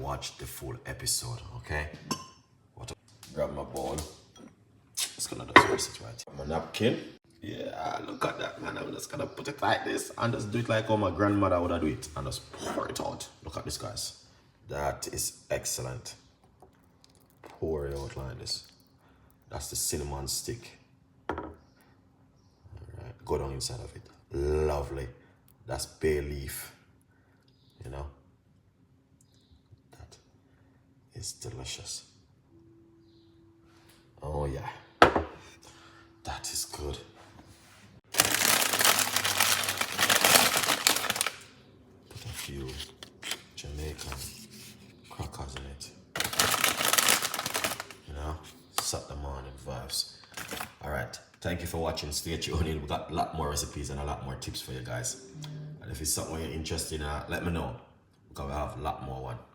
watch the full episode, okay? Grab my bowl. Just gonna just press it right. My napkin. Yeah, look at that, man. I'm just gonna put it like this and just do it like how my grandmother would have do it and just pour it out. Look at this, guys. That is excellent. Pour it out like this. That's the cinnamon stick. All right, go down inside of it. Lovely. That's bay leaf. You know, that is delicious. Oh yeah, that is good. Put a few Jamaican crackers in it. You know, set the morning vibes. All right, thank you for watching. Stay tuned. We've got a lot more recipes and a lot more tips for you guys. And if it's something you're interested in, let me know, because we have a lot more one.